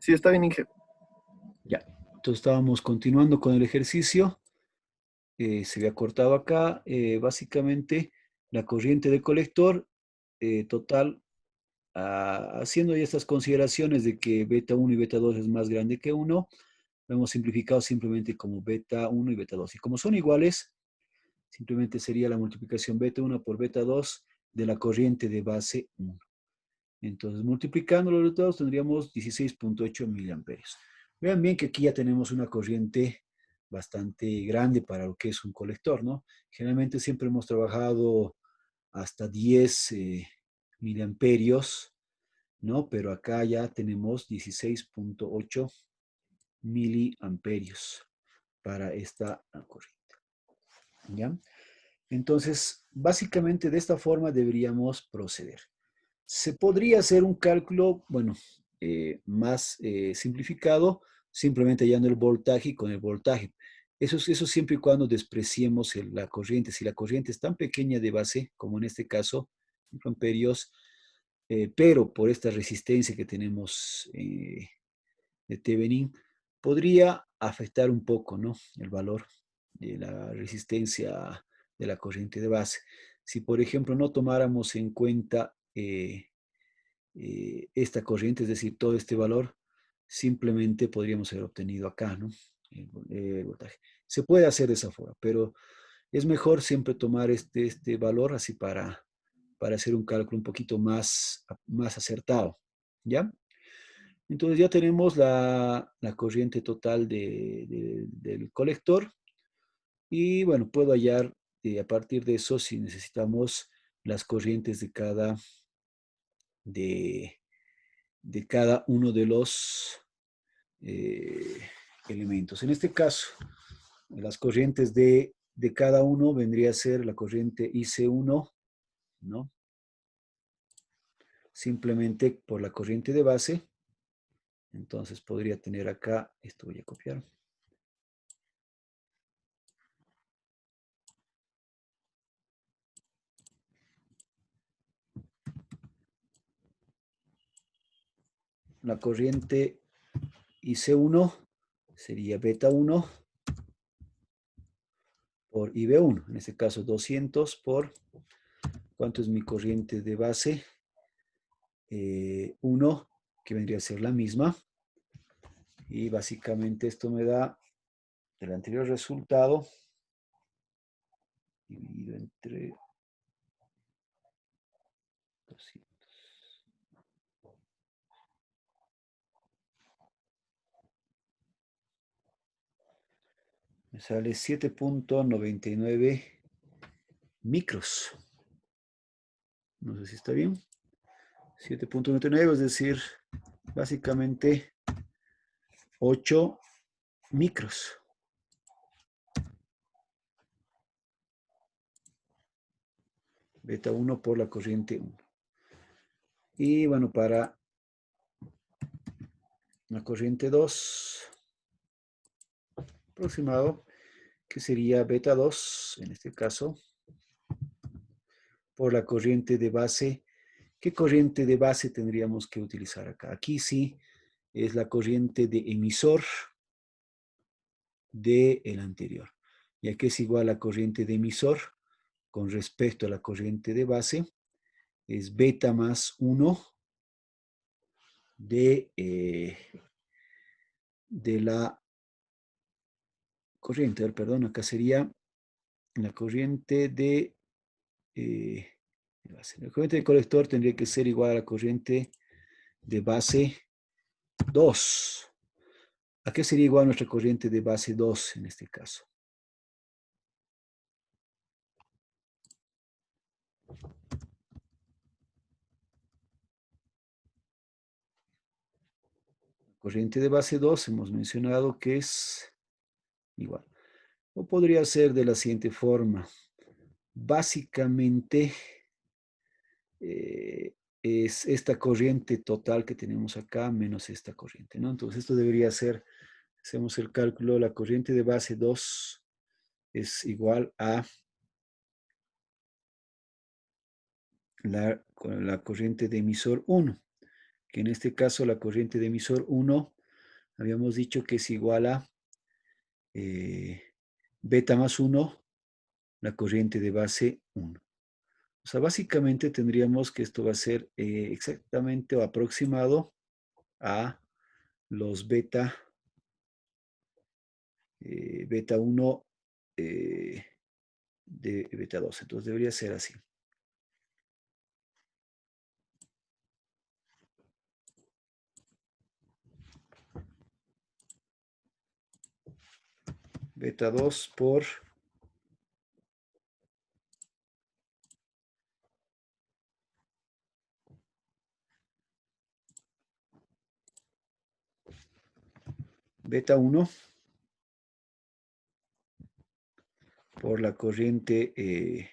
Sí, está bien, Inge. Ya, entonces estábamos continuando con el ejercicio. Se había cortado acá. Básicamente, la corriente de colector total, haciendo ya estas consideraciones de que beta 1 y beta 2 es más grande que uno, lo hemos simplificado simplemente como beta 1 y beta 2. Y como son iguales, simplemente sería la multiplicación beta 1 por beta 2 de la corriente de base 1. Entonces, multiplicando los resultados tendríamos 16.8 miliamperios. Vean bien que aquí ya tenemos una corriente bastante grande para lo que es un colector, ¿no? Generalmente siempre hemos trabajado hasta 10 miliamperios, ¿no? Pero acá ya tenemos 16.8 miliamperios para esta corriente, ¿ya? Entonces, básicamente de esta forma deberíamos proceder. Se podría hacer un cálculo, bueno, más simplificado, simplemente hallando el voltaje con el voltaje. Eso siempre y cuando despreciemos la corriente. Si la corriente es tan pequeña de base, como en este caso, 5 amperios, pero por esta resistencia que tenemos de Thevenin, podría afectar un poco, ¿no? El valor de la resistencia de la corriente de base. Si, por ejemplo, no tomáramos en cuenta esta corriente, es decir, todo este valor, simplemente podríamos haber obtenido acá, ¿no? El voltaje. Se puede hacer de esa forma, pero es mejor siempre tomar este valor así para hacer un cálculo un poquito más acertado, ¿ya? Entonces ya tenemos la corriente total del colector y bueno, puedo hallar a partir de eso si necesitamos las corrientes de, de cada uno de los eh, elementos. En este caso, las corrientes de cada uno vendría a ser la corriente IC1, ¿no? Simplemente por la corriente de base. Entonces podría tener acá, esto voy a copiar. La corriente IC1 sería beta 1 por IB1. En este caso 200 por, ¿cuánto es mi corriente de base? 1, que vendría a ser la misma. Y básicamente esto me da el anterior resultado dividido entre 200. Me sale 7.99 micros. No sé si está bien. 7.99, es decir, básicamente 8 micros. Beta 1 por la corriente 1. Y bueno, para la corriente 2, aproximado, que sería beta 2, en este caso, por la corriente de base. ¿Qué corriente de base tendríamos que utilizar acá? Aquí sí es la corriente de emisor del anterior, ya que es igual a la corriente de emisor con respecto a la corriente de base, es beta más 1 de la corriente, perdón, acá sería la corriente de base. La corriente de colector tendría que ser igual a la corriente de base 2. ¿A qué sería igual nuestra corriente de base 2 en este caso? Corriente de base 2 hemos mencionado que es igual. O podría ser de la siguiente forma. Básicamente es esta corriente total que tenemos acá menos esta corriente, ¿no? Entonces esto debería ser, hacemos el cálculo, la corriente de base 2 es igual a la corriente de emisor 1. que en este caso la corriente de emisor 1, habíamos dicho que es igual a beta más 1, la corriente de base 1. O sea, básicamente tendríamos que esto va a ser exactamente o aproximado a los beta 1 de beta 2. Entonces debería ser así. Beta 2 por beta 1 por la corriente,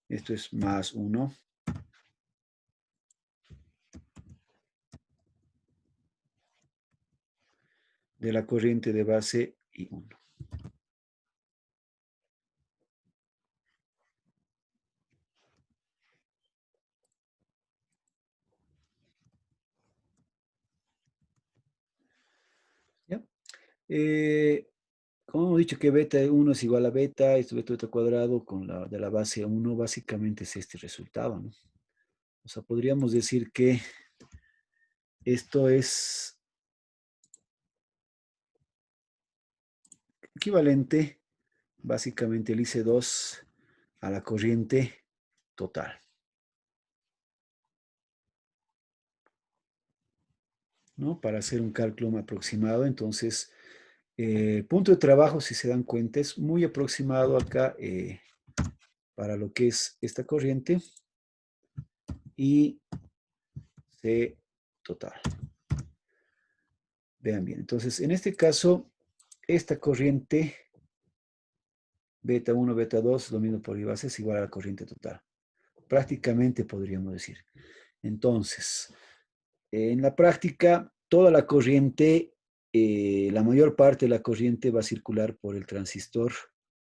esto es más 1, de la corriente de base y 1. ¿Ya? Como hemos dicho que beta 1 es igual a beta, esto beta cuadrado con la de la base 1, básicamente es este resultado, ¿no? O sea, podríamos decir que esto es equivalente, básicamente el IC2 a la corriente total, ¿no? Para hacer un cálculo aproximado, entonces, el punto de trabajo, si se dan cuenta, es muy aproximado acá para lo que es esta corriente y C total. Vean bien, entonces, en este caso, esta corriente beta 1, beta 2, lo mismo por I base, es igual a la corriente total. Prácticamente podríamos decir. Entonces, en la práctica, toda la corriente, la mayor parte de la corriente va a circular por el transistor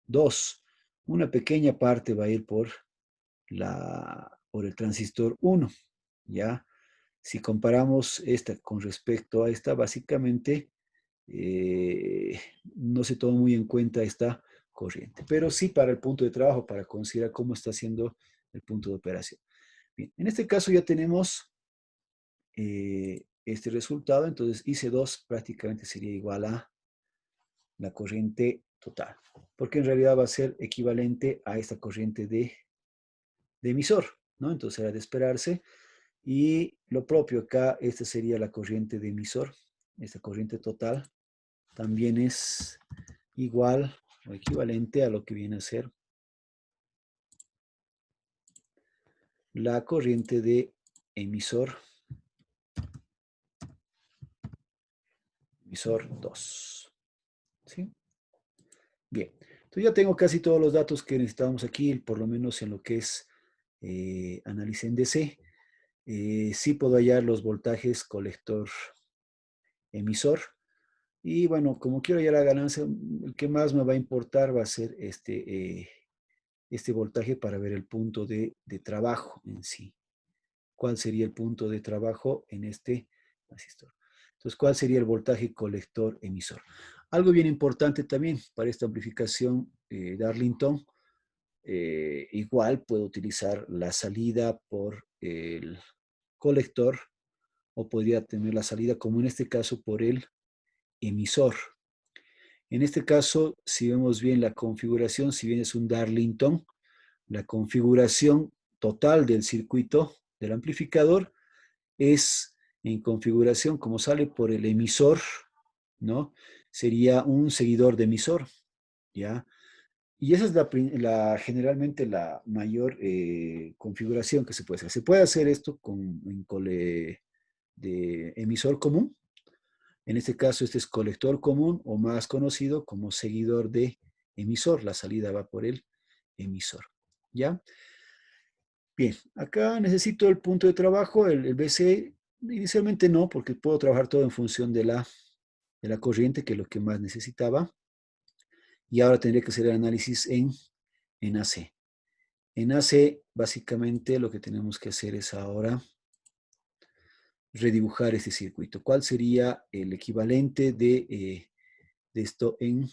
2. Una pequeña parte va a ir por el transistor 1. ¿Ya? Si comparamos esta con respecto a esta, básicamente no se toma muy en cuenta esta corriente, pero sí para el punto de trabajo, para considerar cómo está siendo el punto de operación. Bien, en este caso ya tenemos este resultado, entonces IC2 prácticamente sería igual a la corriente total, porque en realidad va a ser equivalente a esta corriente de emisor, ¿no? Entonces era de esperarse. Y lo propio acá, esta sería la corriente de emisor, esta corriente total también es igual o equivalente a lo que viene a ser la corriente de emisor, emisor 2. ¿Sí? Bien, entonces ya tengo casi todos los datos que necesitamos aquí, por lo menos en lo que es análisis en DC. Sí puedo hallar los voltajes colector emisor. Y bueno, como quiero hallar la ganancia, el que más me va a importar va a ser este voltaje para ver el punto de trabajo en sí. ¿Cuál sería el punto de trabajo en este transistor? Entonces, ¿cuál sería el voltaje colector emisor? Algo bien importante también para esta amplificación Darlington, igual puedo utilizar la salida por el colector o podría tener la salida, como en este caso, por el emisor. En este caso, si vemos bien la configuración, si bien es un Darlington, la configuración total del circuito del amplificador es en configuración, como sale por el emisor, ¿no? Sería un seguidor de emisor, ¿ya? Y esa es generalmente la mayor configuración que se puede hacer. Se puede hacer esto de emisor común. En este caso, este es colector común o más conocido como seguidor de emisor. La salida va por el emisor, ¿ya? Bien, acá necesito el punto de trabajo, el BC. Inicialmente no, porque puedo trabajar todo en función de la corriente, que es lo que más necesitaba. Y ahora tendría que hacer el análisis en AC. En AC, básicamente, lo que tenemos que hacer es ahora redibujar este circuito. ¿Cuál sería el equivalente de esto en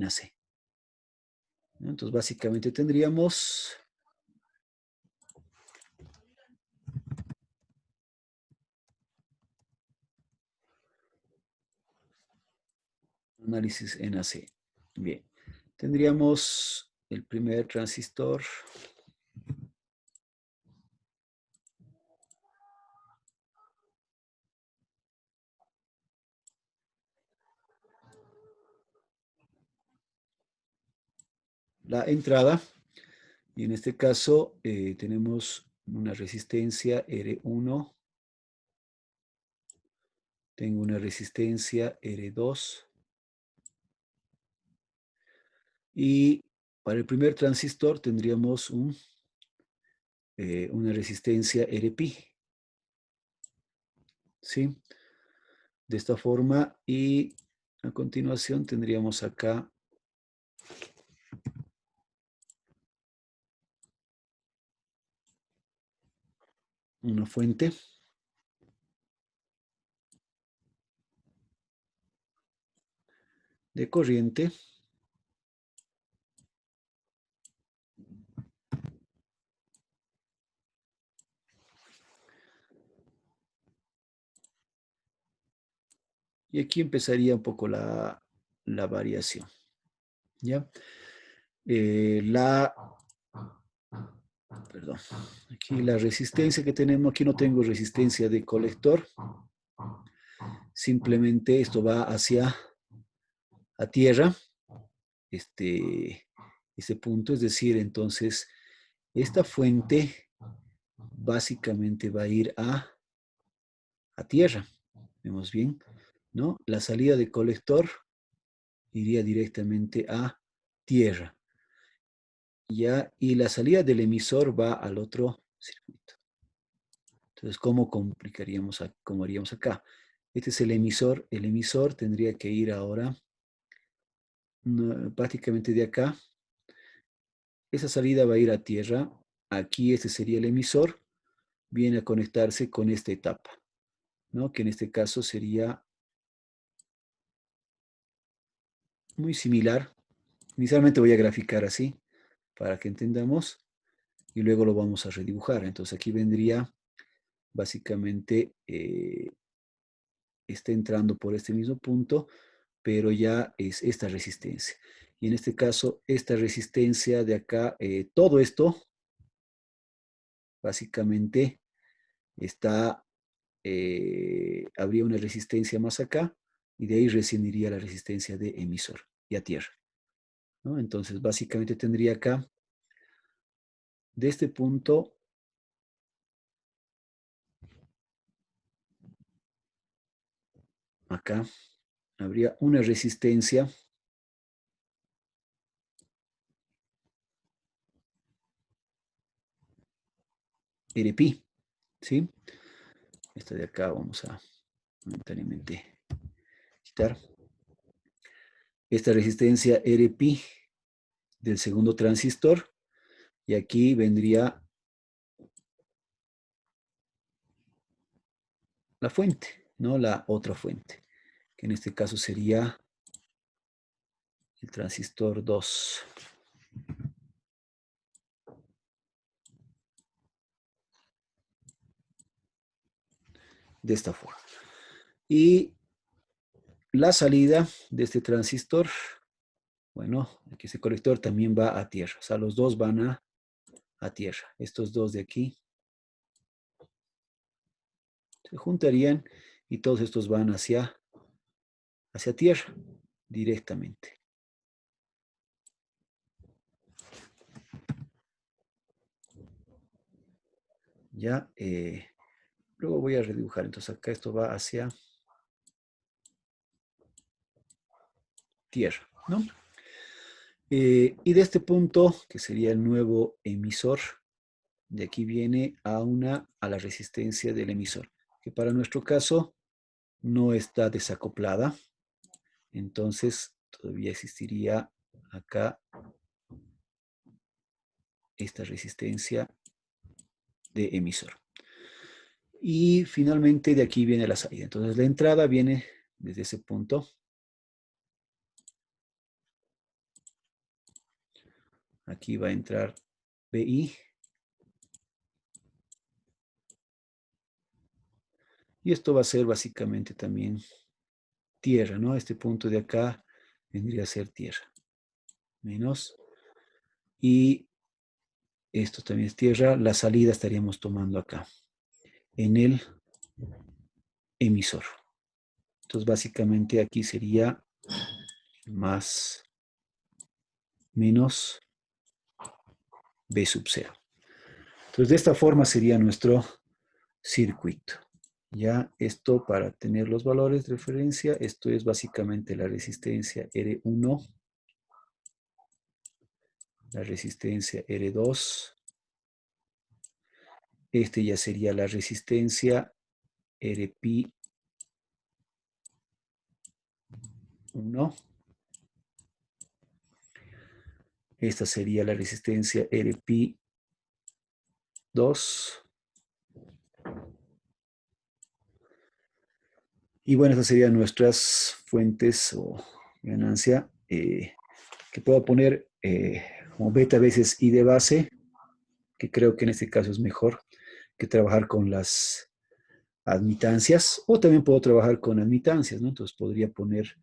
AC? ¿No? Entonces, básicamente tendríamos análisis en AC. Bien, tendríamos el primer transistor. La entrada, y en este caso tenemos una resistencia R1, tengo una resistencia R2, y para el primer transistor tendríamos una resistencia RP, ¿sí? De esta forma, y a continuación tendríamos acá una fuente de corriente y aquí empezaría un poco la variación, ¿ya? Perdón, aquí la resistencia que tenemos, aquí no tengo resistencia de colector, simplemente esto va hacia a tierra, este punto, es decir, entonces esta fuente básicamente va a ir a tierra, vemos bien, ¿no? La salida de colector iría directamente a tierra, ¿ya? Y la salida del emisor va al otro circuito. Entonces, ¿cómo haríamos acá? Este es el emisor tendría que ir ahora prácticamente de acá. Esa salida va a ir a tierra, aquí este sería el emisor, viene a conectarse con esta etapa, ¿no? Que en este caso sería muy similar. Inicialmente voy a graficar así, para que entendamos, y luego lo vamos a redibujar. Entonces aquí vendría básicamente, está entrando por este mismo punto, pero ya es esta resistencia. Y en este caso, esta resistencia de acá, todo esto, básicamente, habría una resistencia más acá, y de ahí recién iría la resistencia de emisor y a tierra, ¿no? Entonces, básicamente tendría acá, de este punto, acá, habría una resistencia RP, ¿sí? Esta de acá vamos a momentáneamente quitar. Esta resistencia RP del segundo transistor, y aquí vendría la fuente, ¿no? La otra fuente, que en este caso sería el transistor 2. De esta forma. Y la salida de este transistor, bueno, aquí este colector también va a tierra, o sea, los dos van a tierra. Estos dos de aquí se juntarían y todos estos van hacia tierra directamente. Ya, luego voy a redibujar, entonces acá esto va hacia tierra, ¿no? Y de este punto, que sería el nuevo emisor, de aquí viene a la resistencia del emisor, que para nuestro caso no está desacoplada, entonces todavía existiría acá esta resistencia de emisor. Y finalmente de aquí viene la salida. Entonces la entrada viene desde ese punto. Aquí va a entrar BI. Y esto va a ser básicamente también tierra, ¿no? Este punto de acá vendría a ser tierra. Menos. Y esto también es tierra. La salida estaríamos tomando acá, en el emisor. Entonces, básicamente aquí sería más menos B sub 0. Entonces, de esta forma sería nuestro circuito. Ya esto para tener los valores de referencia, esto es básicamente la resistencia R1, la resistencia R2, este ya sería la resistencia RP1, esta sería la resistencia RP2, y bueno, estas serían nuestras fuentes o ganancia que puedo poner como beta veces I de base, que creo que en este caso es mejor que trabajar con las admitancias, o también puedo trabajar con admitancias, ¿no? Entonces podría poner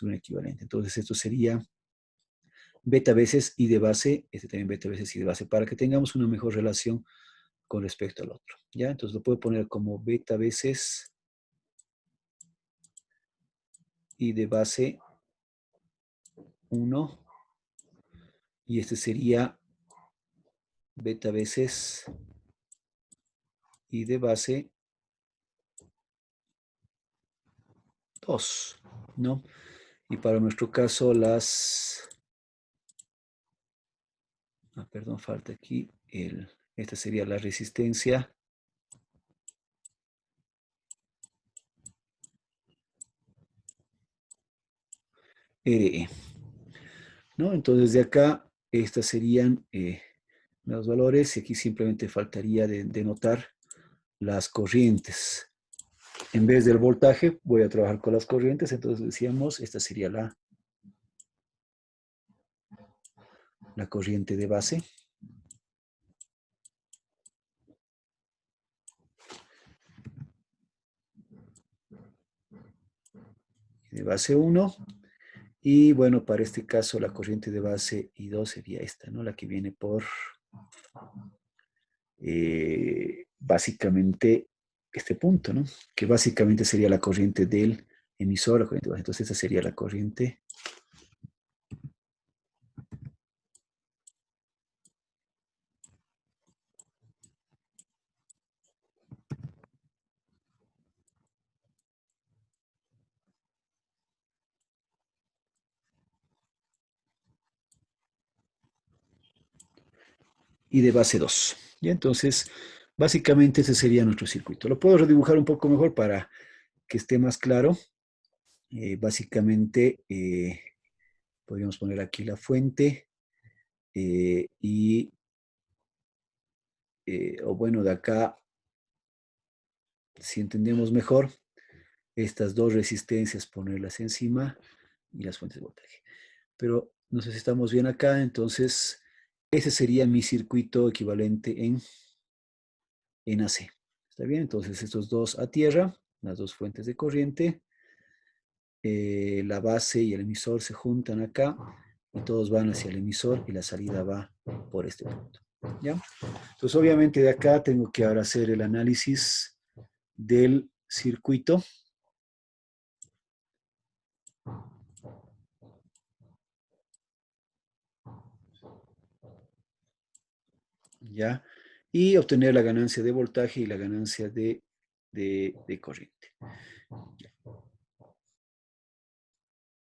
un equivalente. Entonces esto sería beta veces I de base, este también beta veces I de base, para que tengamos una mejor relación con respecto al otro, ¿ya? Entonces lo puedo poner como beta veces I de base 1, y este sería beta veces I de base 2, ¿no? Y para nuestro caso perdón, falta aquí, esta sería la resistencia RE, ¿no? Entonces de acá, estas serían los valores, y aquí simplemente faltaría denotar las corrientes. En vez del voltaje, voy a trabajar con las corrientes, entonces decíamos, esta sería la corriente de base. De base 1. Y bueno, para este caso, la corriente de base I2 sería esta, ¿no? La que viene por básicamente este punto, ¿no? Que básicamente sería la corriente del emisor, la corriente de base. Entonces, esta sería la corriente y de base 2. Y entonces, básicamente ese sería nuestro circuito. Lo puedo redibujar un poco mejor para que esté más claro. Básicamente, podríamos poner aquí la fuente o bueno, de acá, si entendemos mejor, estas dos resistencias, ponerlas encima y las fuentes de voltaje. Pero no sé si estamos bien acá, entonces ese sería mi circuito equivalente en AC. ¿Está bien? Entonces estos dos a tierra, las dos fuentes de corriente, la base y el emisor se juntan acá y todos van hacia el emisor y la salida va por este punto. ¿Ya? Entonces obviamente de acá tengo que ahora hacer el análisis del circuito. ¿Ya? Y obtener la ganancia de voltaje y la ganancia de corriente.